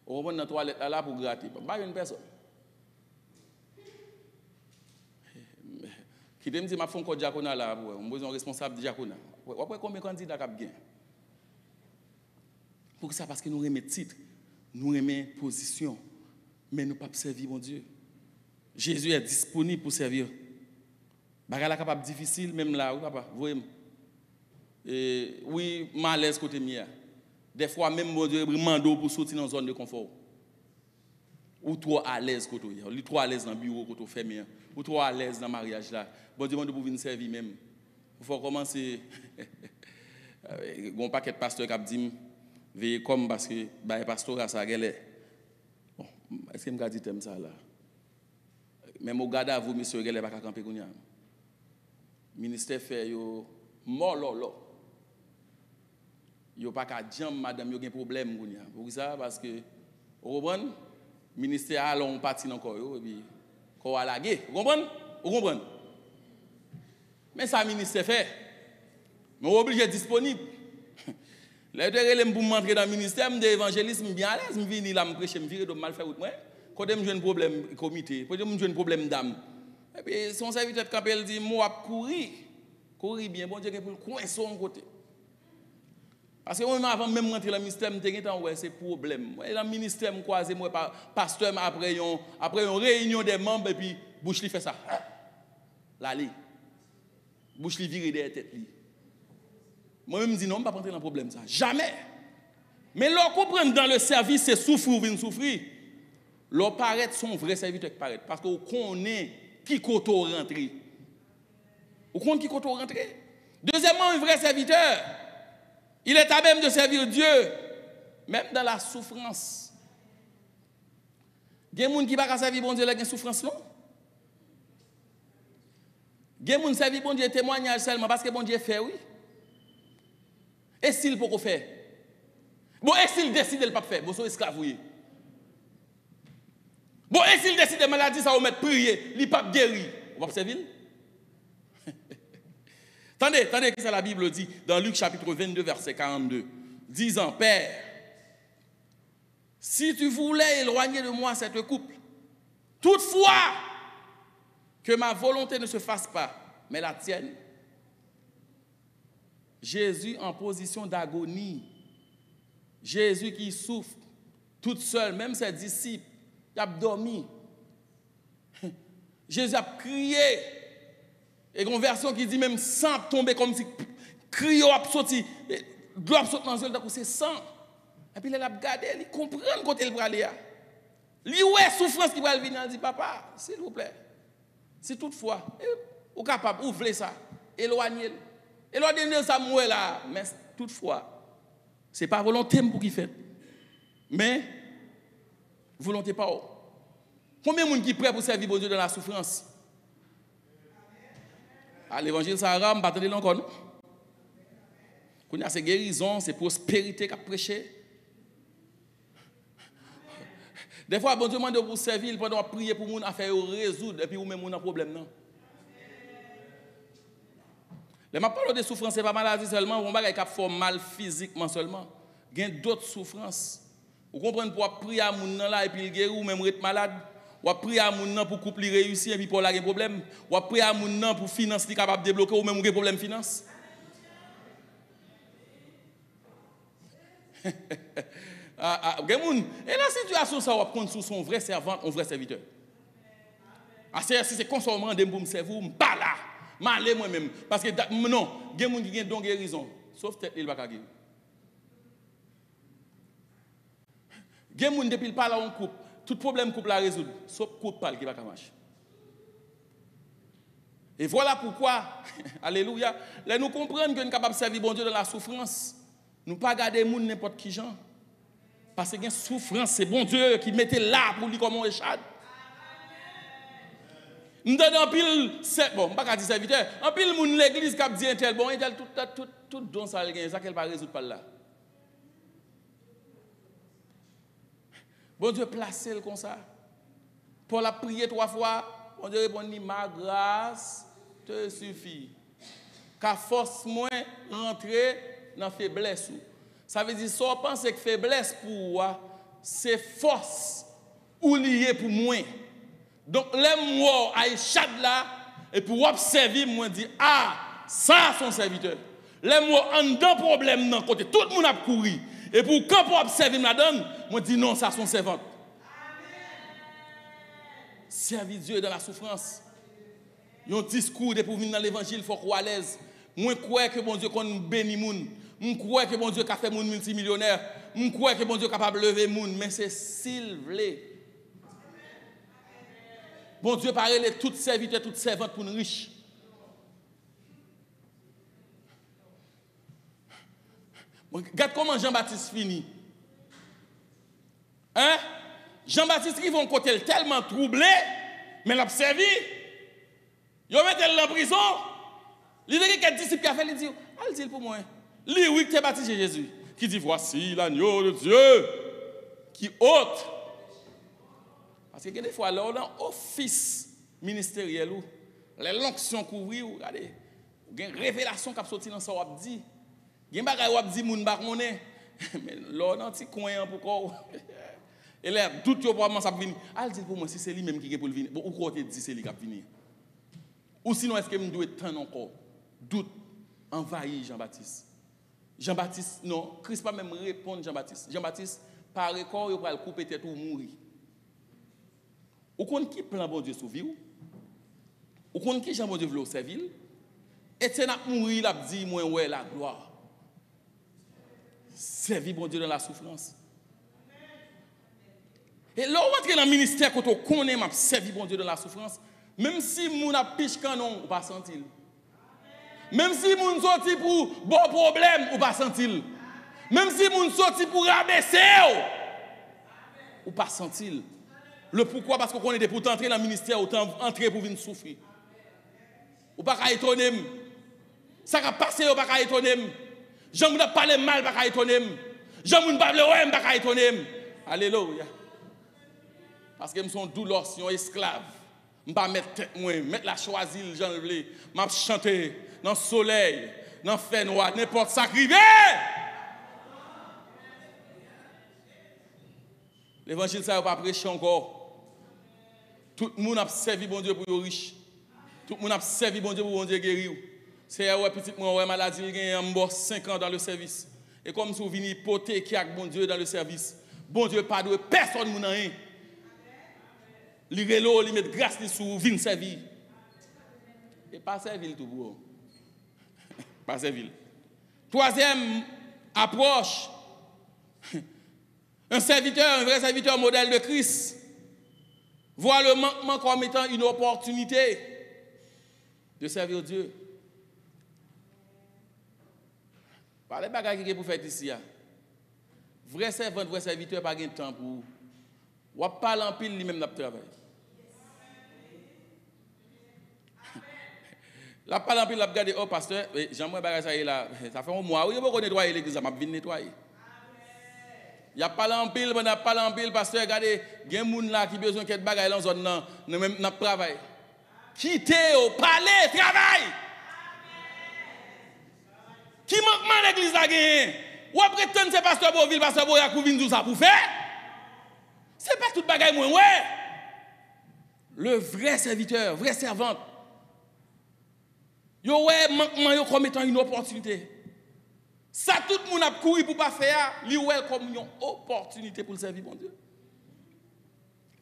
On va dans la toilette là pour gratter. Pas une personne. Qui me dit, je fais un diaconat là, on besoin responsable de diaconat. Après, combien de candidats qui ont gagné? Pour ça, parce que nous remettons titre. Nous remettons position, mais nous ne pouvons pas servir mon Dieu. Jésus est disponible pour servir. Bagala capable difficile, même là, oui, papa, voyez. Oui, malaise côté mien. Des fois, même mon Dieu mando pour sortir dans une zone de confort. Ou trop à l'aise côté, ou trop à l'aise dans le bureau côté fermé, ou trop à l'aise dans le mariage là. Bon Dieu pour venir servir même. Il faut commencer. Il y a un paquet de pasteurs qui dit veillez comme parce que le pasteur a sa gueule. Bon, est-ce que je dis ça là? Même au garde à vous, monsieur, gueule pas camper kounya. Ministère fait yo mort lolo. Yo pas ka jam madame yo gen problème kounya. Pour ça parce que vous comprenez? Ministère a long parti encore yo et puis ko a laguer. Vous comprenez? Vous comprenez? Mais ça ministère fait. Mais obligé disponible. L'intérêt pour m'entrer dans le ministère de l'évangélisme bien à l'aise, je viens là me prêcher, me virer de mal faire route moi. Quand je j'ai un problème comité, quand je j'ai un problème d'âme. Et puis son serviteur quand il dit moi courir bien bon Dieu pour le coin son côté. Parce que moi avant même rentrer dans le ministère, me t'ai ouais c'est problème. Moi dans le ministère me croiser moi pasteur après une réunion des membres et puis bouche li fait ça. Là li. Bouche li virer derrière tête li. Moi-même, je dis non, je ne vais pas rentrer dans le problème. Ça. Jamais. Mais l'on comprend dans le service, c'est souffrir ou venir souffrir. L'on paraît son vrai serviteur qui paraît. Parce qu'on connaît qui côté rentrer. On connaît qui côté rentrer. Deuxièmement, un vrai serviteur, il est à même de servir Dieu, même dans la souffrance. Il y a des gens qui ne peuvent pas servir bon Dieu avec une souffrance, non? Il y a des gens qui servir bon Dieu témoignage seulement parce que bon Dieu fait, oui. Et s'il peut faire? Bon, et s'il décide de ne pas faire? Bon, c'est esclave. Bon, et s'il décide de maladie, ça va mettre prier, il ne pas guérir. On va servir? Attendez, ce que la Bible dit dans Luc chapitre 22, verset 42. Disant, Père, si tu voulais éloigner de moi cette couple, toutefois que ma volonté ne se fasse pas, mais la tienne. Jésus en position d'agonie. Jésus qui souffre tout seul, même ses disciples, il a dormi. Jésus a crié. Et une version qui dit même sang tomber comme si crié a sorti, doit sortir dans le c'est sang. Et puis il a regardé, il comprend quand il va aller. Il ouais souffrance qui va venir, il dit papa, s'il vous plaît. Si toutefois, vous êtes capable d'ouvrir ça, éloignez-le. Et l'on dit ça moi là, mais toutefois, ce n'est pas volonté pour qui fait. Mais volonté pas. Combien de gens qui sont prêts pour servir bon Dieu dans la souffrance? À l'évangile Sahara, je ne vais pas encore. Non? Quand il y a ces guérisons, ces prospérités qu'a prêché. Des fois, bon Dieu demande pour servir, pendant prier pour nous, à faire résoudre, et puis vous-même, vous avez un problème. Non? Les ma parle de souffrance, ce n'est pas maladie seulement, on va faire mal physiquement seulement. Il y a d'autres souffrances. Vous comprenez pour prier à mon là et puis il guérit ou même être malade. Ou prier à moun pour couple réussir et puis pour la gen problème. Ou prier à moun pour finance li capable débloquer ou même gen problème finance. Et la situation ça va prendre sous son vrai servant, un vrai serviteur. Si c'est consommant de pour me servir, je pas là. M'aller moi-même parce que non, il y a des gens qui ont don guérison, sauf tête il va pas guérir. Il y a des gens depuis pas là en couple, tout problème couple la résoudre, sauf couple pas qui va marcher. Et voilà pourquoi alléluia, là nous comprenons que nous sommes capables de servir bon Dieu dans la souffrance. Nous pas garder moun n'importe qui gens. Parce que la souffrance, c'est bon Dieu qui mettait là pour lui comme un échade. Nous donnons en pile, bon, pas dire serviteur, en pile moun l'église qui a dit un tel, bon, il tout don ça, ça qu'elle va résoudre par là. Bon Dieu place comme ça. Pour la prier 3 fois, bon Dieu répond, ma grâce te suffit. Car force moins rentrer dans faiblesse. Ça veut dire, si on pense que faiblesse pour moi, c'est force ou lié pour moi. Donc, les mots à échad là, et pour observer, moi, dit, ah, ça, son serviteur. Les mots en dedans problème, non, côté, tout le monde a couru. Et pour quand pour observer, la donne, moi, dit, non, ça, son servante. Servir Dieu dans la souffrance. Il y a un discours de pour venir dans l'évangile, il faut croire à l'aise. Moi, je crois que bon Dieu, qu'on bénit moun. Je crois que bon Dieu a fait moun multimillionnaire. Je crois que bon Dieu est capable de lever moun. Mais c'est s'il veut. Bon Dieu parle de toutes serviteurs, toutes servantes pour nous riches. Regarde comment Jean-Baptiste finit. Hein? Jean-Baptiste qui vont côté tellement troublé, mais l'a servi. Il met elle en prison. Il dit que disciple qui a fait, il dit, allez dire pour moi. Lui, oui, qui est baptisé Jésus. Qui dit, voici l'agneau de Dieu qui ôte. Parce que des fois, là, on a office ministériel, les l'onction couvrir, regardez, il y a une révélation qui a sorti dans ce qu'on dit. Il y a une bagaille qui a dit, moun bak monnaie. Mais là, on a un petit coin pour quoi. Et là, tout le monde ça venir. Allez dire pour moi, si c'est lui même qui est pour venir. Ou quoi te dit c'est lui qui va venir. Ou sinon, est-ce que je dois attendre encore? Doute envahit Jean-Baptiste. Jean-Baptiste, non, Christ pas même répondre Jean-Baptiste. Jean-Baptiste, par record, il va le couper tête ou mourir. Ou qu'on qui plan bon Dieu sauver ou qu'on qui Jean bon Dieu veut servir. Et c'est n'a mourir, il a dit, moi, ouais, la gloire. Servir bon Dieu dans la souffrance. Et là, on rentre dans le ministère quand on connaît m'a servi bon Dieu dans la souffrance, même si mon a piche canon, on pas sentir. Même si mon sorti pour bon problème, on pas sentir. Même si mon sorti pour rabaisser, on pas sentir. Le pourquoi parce qu'on connaît pour entrer dans le ministère, autant entrer pour venir souffrir. Ou pas qu'à étonner. Ça va passer, ou pas qu'à étonner. Jean ne parle mal, pas qu'à étonner. Jean ne parle ouais, pas qu'à étonner. Alléluia. Parce que je suis douleur, je suis un esclave. Je ne vais pas mettre la choisir, j'en veux. Je vais chanter dans le soleil, dans le fait noir, n'importe ça qui arrive. L'évangile, ça ne va pas prêcher encore. Tout le monde a servi bon Dieu pour les riches. Tout le monde a servi bon Dieu pour bon Dieu guérir. C'est un petit moi maladie, il y a 5 ans dans le service. Et comme si vous venez hypothéquer avec bon Dieu dans le service. Bon Dieu pas de personne moun rien. Li relo, li met grâce li sou vin servir. Et pas servir tout pour. Pas servir. Troisième approche. Un serviteur, un vrai serviteur modèle de Christ. Voit le manquement comme étant une opportunité de servir Dieu. Par les bagages qui pour faire ici. Vrai servant, vrai serviteur, pas de temps pour. Ou pas l'empile lui-même dans le travail. La pas l'empile, la regarde, oh pasteur, j'aimerais bagage ça là. Ça fait un mois, oui, on va nettoyer l'église, on va venir nettoyer. Il n'y a pas l'empile, on n'a pas l'empile, pasteur, regardez, il y a des gens là qui ont besoin de bagages dans la zone, dans le travail. Quittez au palais, travail. Qui manque l'église là gagné? Ou prétend c'est pasteur Beauville, pasteur Boya qui vient tout ça pour faire? C'est pas tout bagaille moi ouais. le vrai serviteur, vraie servante, yo ouais manquement yo comme étant une opportunité. Ça tout le monde a couru pour pas faire, li ouais comme une opportunité pour le servir bon Dieu.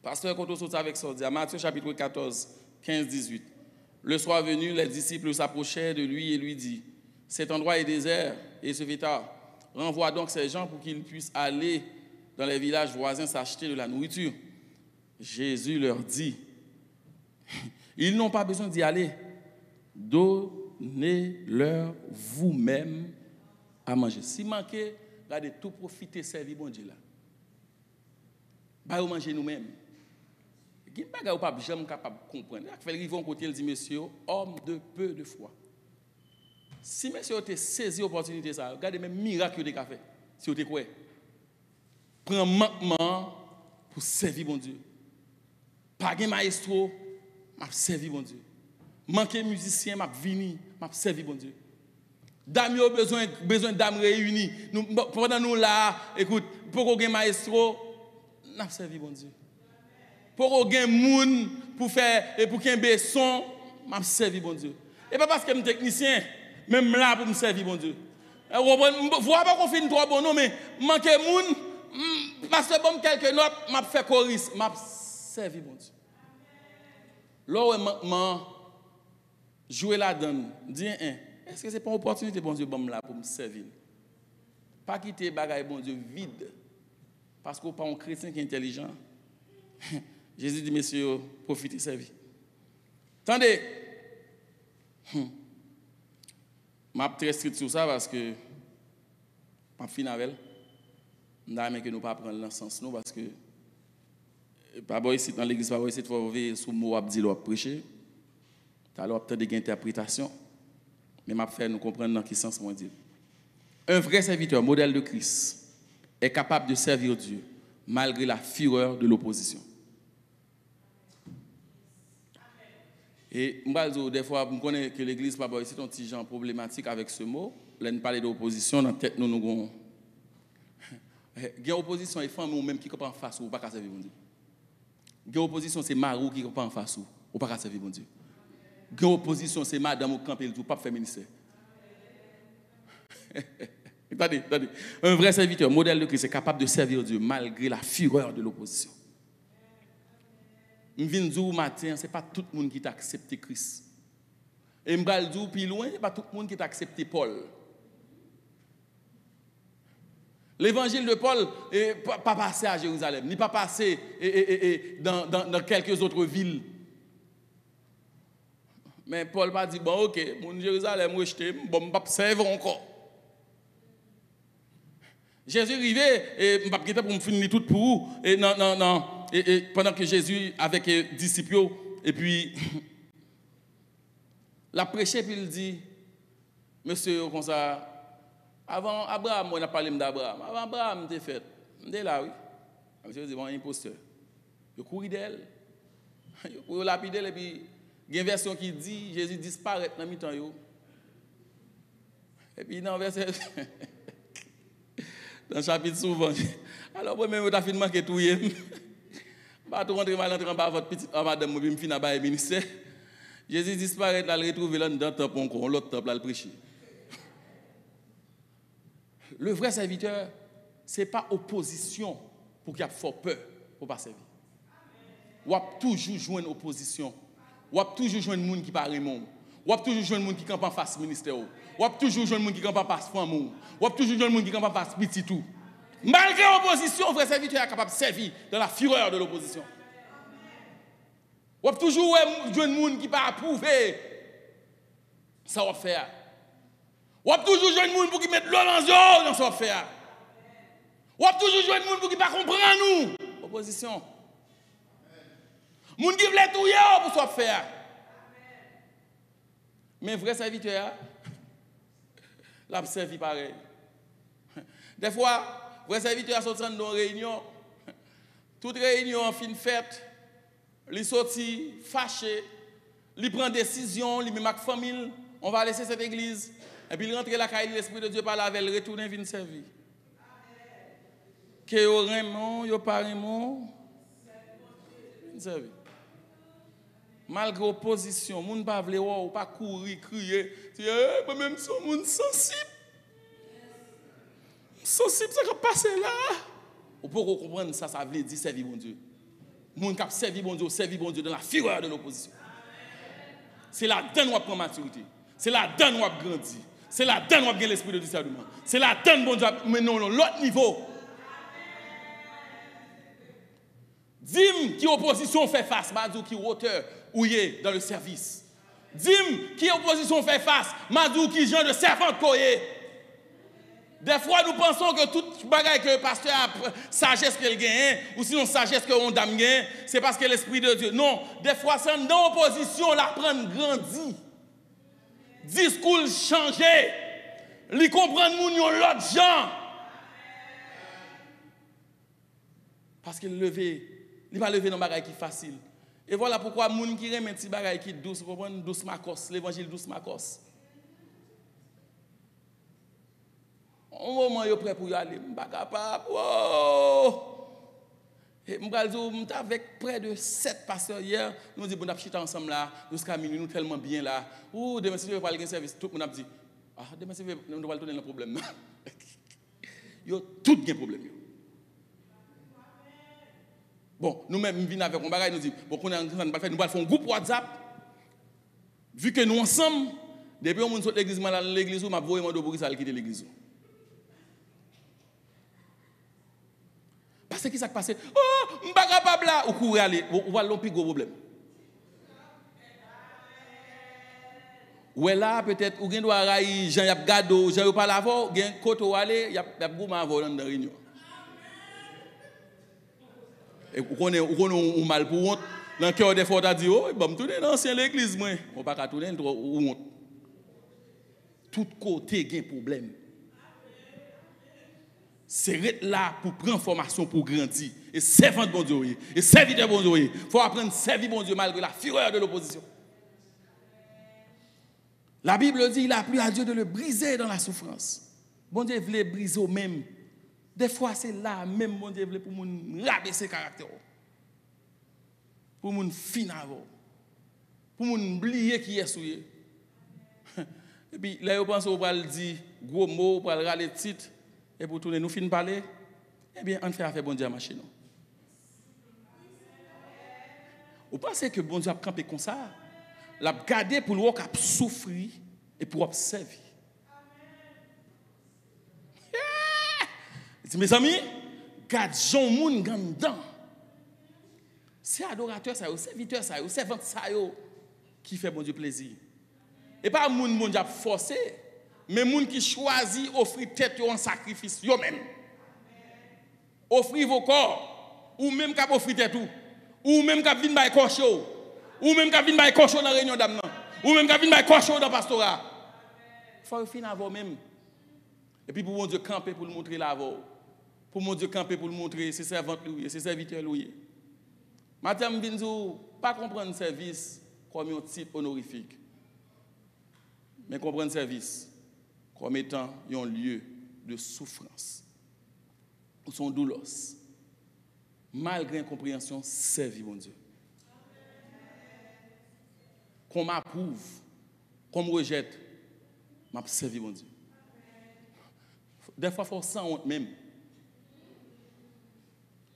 Pasteur quand on saute avec ça, dit Matthieu chapitre 14, 15, 18. Le soir venu, les disciples s'approchaient de lui et lui dit: cet endroit est désert et se fait tard. Renvoie donc ces gens pour qu'ils puissent aller dans les villages voisins s'acheter de la nourriture. Jésus leur dit: ils n'ont pas besoin d'y aller. Donnez-leur vous-même à manger. Si manquez, regardez tout profiter, servir bon Dieu là. Bah vous manger nous-mêmes. Il n'y a pas de pas jamais capable de comprendre. Ils vont côté, il dit monsieur, homme de peu de foi. Si monsieur a saisi l'opportunité ça, regardez même miracle qu'il a fait. Si vous avez quoi? Prends manquement pour servir bon Dieu. Pas de maestro, m'a servi bon Dieu. Manquer musicien, m'a vini, m'a servi bon Dieu. Dame a besoin d'âmes réunies. Pendant nous là, écoute, pour qu'on ait maestro, m'a servi bon Dieu. Pour qu'on ait moun pour faire et pour qu'il y ait un son, m'a servi bon Dieu. Et pas parce que je suis technicien, même là pour me servir bon Dieu. Vous voyez pas qu'on fait trop bon non mais manquer moun, parce que bon quelques notes, m'a fait choriste, m'a servi bon Dieu. Là où manquement jouer la donne, dis est-ce que c'est pas une opportunité bon Dieu bon là pour me servir? Pas quitter bagaille bon Dieu vide parce qu'on pas un chrétien qui est intelligent. Jésus dit messieurs, profitez servir. Attendez. M'a très strict sur ça parce que m'a fin avec elle. Que nous pas prendre dans sens nous parce que pas boy ici dans l'église pas boy ici faut veiller sur mot a dit l'op prêcher. Alors peut-être des interprétations mais m'a faire nous comprendre dans quel sens moi dire. Un vrai serviteur modèle de Christ est capable de servir Dieu malgré la fureur de l'opposition. Et des fois, je connais que l'église pas ici un petit genre problématique avec ce mot. Là, nous parlons d'opposition, dans la tête, nous avons. Il y a opposition et femmes ou même qui ne sont pas en face ou pas qu'à servir bon Dieu. Il y a opposition, c'est Marou qui ne sont pas en face ou pas qu'à servir bon Dieu. Il y a opposition, c'est madame ou camp et tout, pas faire ministère. Attendez. Un vrai serviteur, modèle de Christ, est capable de servir Dieu malgré la fureur de l'opposition. Je viens de dire matin, ce n'est pas tout le monde qui t'a accepté Christ. Et je vais dire plus loin, ce n'est pas tout le monde qui t'a accepté Paul. L'évangile de Paul n'est pas passé à Jérusalem, ni pas passé dans quelques autres villes. Mais Paul m'a dit, bon ok, mon Jérusalem rejeté, bon, je ne vais pas servir encore. Jésus est arrivé, et je ne vais pas pour me finir tout pour vous. Et non. Et pendant que Jésus, avec les disciples, et puis, l'a prêché, puis il dit, monsieur, comme ça, avant Abraham, on a parlé d'Abraham. Avant Abraham, t'es fait. On est là, oui. Monsieur dit, bon, imposteur. Je cours d'elle. Je cours lapider, et puis, il y a une version qui dit, Jésus disparaît dans le mi-temps. Et puis, dans le verset, dans le chapitre souvent, alors, moi, même, je suis manqué tout. Je ne vais pas rentrer mal entrer en bas votre petite madame, je vais finir le ministère. Jésus disparaît, là, le retrouver là dans le temple, on l'autre temple, là, le prêcher. Le vrai serviteur, ce n'est pas opposition pour qu'il y ait fort peur pour ne pas servir. On va toujours jouer une opposition. On va toujours jouer un monde qui parle monde. On va toujours jouer un monde qui campe en face ministère. On va toujours jouer un monde qui campe en face femme. On va toujours jouer un monde qui campe en face petit tout. Malgré l'opposition, le vrai serviteur est capable de servir dans la fureur de l'opposition. On va toujours jouer un monde qui ne pas approuver. Ça va faire. On va toujours jouer un monde pour qui mette l'eau dans les yeux dans ça va faire. On va toujours jouer un monde pour qui ne pas comprendre nous. Opposition. Moun qui veut tout yo pour ça faire. Mais vrai serviteur, l'a servi pareil. Des fois, vrai serviteur sorti dans une réunion, toute réunion en fin de fête, il sorti fâché, il prend décision, il met ma famille, on va laisser cette église et puis il rentre la caille, l'esprit de Dieu par la veille, retourne venir servir. Que yo Raymond, yo pas Raymond, servir. Malgré opposition, moun pas vle ou pas courir, crier, moi même son moun sensible. Sensible ça qui passe là. Ou pour comprendre ça, ça veut dire servir bon Dieu. Moun qui servir bon Dieu dans la fureur de l'opposition. C'est là-dedans où on prend maturité. C'est là-dedans où on grandit. C'est là-dedans où on a l'esprit de discernement. C'est là-dedans bon Dieu mais non l'autre niveau. Dis-moi qui opposition fait face, Madou qui auteur ou est dans le service. Dis-moi qui opposition fait face, Madou qui genre de servante koye. Des fois nous pensons que toute bagaille que le pasteur a sagesse qu'il gagne ou sinon sagesse que on dame gagne, c'est parce que l'esprit de Dieu. Non, des fois c'est dans opposition la prendre grandi. Discours changer. Li comprendre moun yon l'autre gens. Parce qu'il levé il va lever dans bagaille qui facile. Et voilà pourquoi moun qui remet petit bagaille qui douce, comprendre douce Marcos, l'évangile douce Marcos. Au moment yo prêt pour y aller, m'pa capable. Et m'pral dire m'ta avec près de 7 pasteurs hier, nous dit bon n'a chita ensemble là, jusqu'à minuit nous tellement bien là. Ou demain si je vais pas le service, tout le monde a dit demain si nous devons tourner le problème. Yo tout gain problème yo. Bon, nous-mêmes, venons avec un bagage, nous disons, bon, nous allons faire un groupe WhatsApp. Vu que nous ensemble, depuis que nous sommes l'église, l'église, nous avons voulu pour ça quitter l'église. Parce que qui s'est passé? Oh, je ne suis pas capable là. Ou courir aller, on va l'on plus gros problème. Ou là, peut-être, ou doit railler, Jean Yap Gado, Jean Yop Palavo, gen côté où aller, y a gouma avant dans la réunion. Et vous connaissez mal pour honte. Dans le cœur des fois, on a dit, oh, je vais tourner dans l'ancienne église. On ne va pas tourner dans honte. Tout côté, il y a un problème. C'est là pour prendre formation, pour grandir. Et servir bon Dieu. Et servir bon Dieu. Il faut apprendre à servir bon Dieu malgré la fureur de l'opposition. La Bible dit, il a plu à Dieu de le briser dans la souffrance. Bon Dieu voulait briser au même. Des fois, c'est là même, mon Dieu, pour nous rabaisser caractère. Pour nous finir. Pour nous oublier qui est souillé. Et puis, là, on pense qu'on va le dire gros mots, on va le râler titre, et pour tourner, nous finir parler. Eh bien, on fait affaire bon Dieu à machine. Vous pensez que bon Dieu a campé comme ça? L'a gardé pour le souffrir et pour observer. Mes amis, garde Jean Moun Gandan. C'est adorateur ça, c'est serviteur ça, c'est servant ça qui fait bon Dieu plaisir. Et pas moun bon Dieu forcé, mais moun qui choisit offrir tête en sacrifice yo même. Offrir vos corps ou même cap offrir tête ou même cap vinn bay cocho ou même cap vinn bay cocho dans réunion d'âme ou même cap vinn bay cocho dans pastorat. Faut finir avant même. Et puis pour mon Dieu camper pour le montrer la voix. Pour mon Dieu camper pour le montrer ses servantes louées, ses serviteurs loués. Madame Binzou, pas comprendre service comme un titre honorifique, mais comprendre service comme étant un lieu de souffrance, ou son douleur. Malgré incompréhension, servir mon Dieu. Qu'on m'approuve, qu'on me rejette, m'a servi mon Dieu. Des fois, il faut sans honte même.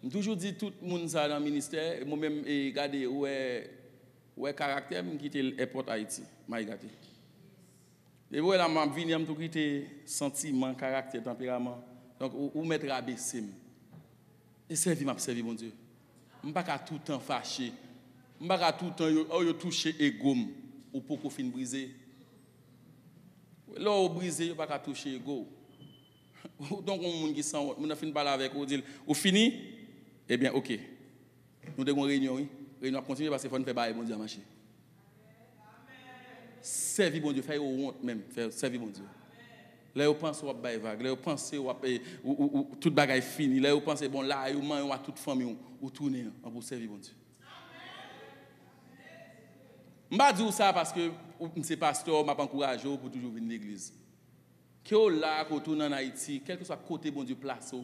Je toujours dit tout le monde dans le ministère, moi-même, regardez où est caractère, je quitte l'aéroport Haïti. Et voilà, je viens de quitter sentiment, caractère, tempérament. Donc, où mettre abaissé. Et servir, m'a servi, mon Dieu. Je ne suis pas tout le temps fâché. Je ne suis pas tout le temps touché ego ou pour qu'on finisse briser. Là, on brise, je ne pas toucher ego. Donc, on qui sent, on a fini de parler avec vous, dit, vous fini? Eh bien, ok. Nous avons une réunion, réunion continue parce qu'il faut nous faire bailler, bon Dieu, à marcher. Servir, bon Dieu, faire honte même, servir, bon Dieu. Là, vous pensez que vous avez vague, là, vous pensez que toute bagaille fini, là, vous pensez, bon, là, vous mangez à toute famille, vous tournez pour servir, bon Dieu. Je ne vais pas dire ça parce que je pasteur, je m'encourage pour toujours venir à l'église. Que vous là, quand vous tournez en Haïti, quel que soit côté, bon Dieu, place,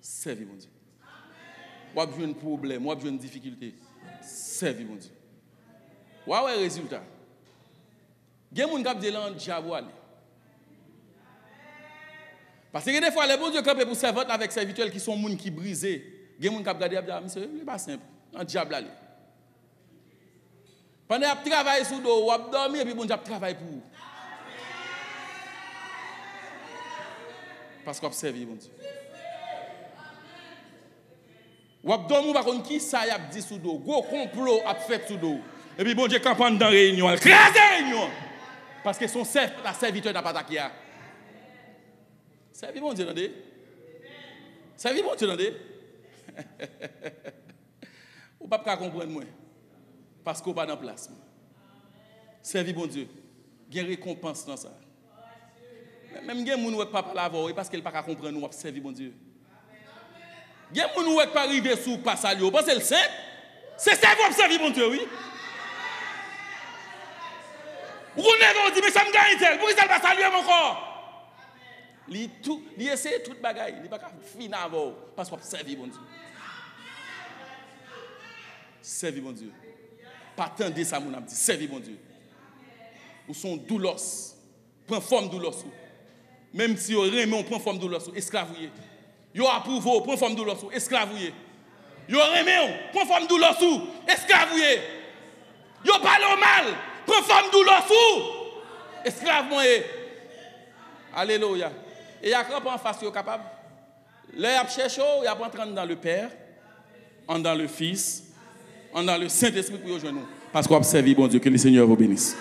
servir, bon Dieu. Vous avez un problème, vous avez une difficulté, servir, bon Dieu. Ouais, résultat. Il y a des gens qui disent que diable. Parce que des fois, les bons dieux campent pour servir avec serviteurs qui sont des gens qui brisés. Il y a des gens qui regardent, monsieur, ce n'est pas simple. Un diable aller. Pendant que tu travailles sous dos, tu dormir et puis bon Dieu travaille pour vous. Parce qu'on observe, bon Dieu. Ou dormir par contre qui ça y a dit sous dos, gros complot a fait sous dos. Et puis bon Dieu campagne dans réunion, elle crase réunion. Parce que son serviteur n'a pas attaqué. Servi bon Dieu, attendez. Servi bon Dieu, attendez. Ou pas comprendre moi. Parce qu'on pas dans place. Servi bon Dieu. Il y a une récompense dans ça. Même il y a des gens qui ne pas parler parce qu'ils ne peuvent pas comprendre nous servi bon Dieu. Il y a des gens qui ne pas arriver sous passe à lui. Parce que le simple, c'est servi bon Dieu, oui. Vous connaissez, dit, mais ça me gagne tel. Pourquoi ça ne passe à lui encore? Il essaie toute bagaille. Il ne peut pas finir avant. Parce qu'on servi bon Dieu. Servi bon Dieu. Pas attendre ça, mon ami. Servi bon Dieu. Ou sont doulos. Prends forme doulos. Même si vous remet, on prend forme doulos. Esclavouillé. Vous approuvez, prend forme doulos. Esclavouillé. Vous remet, prend forme doulos. Esclavouillé. Vous parlez mal. Prends forme doulos. Esclavouillé. Alléluia. Et il y a quand en face, vous êtes capable. Là, il y a cherché, il y a entré dans le Père, dans le Fils, dans le Saint-Esprit pour rejoindre nous. Parce qu'on observe, bon Dieu, que le Seigneur vous bénisse.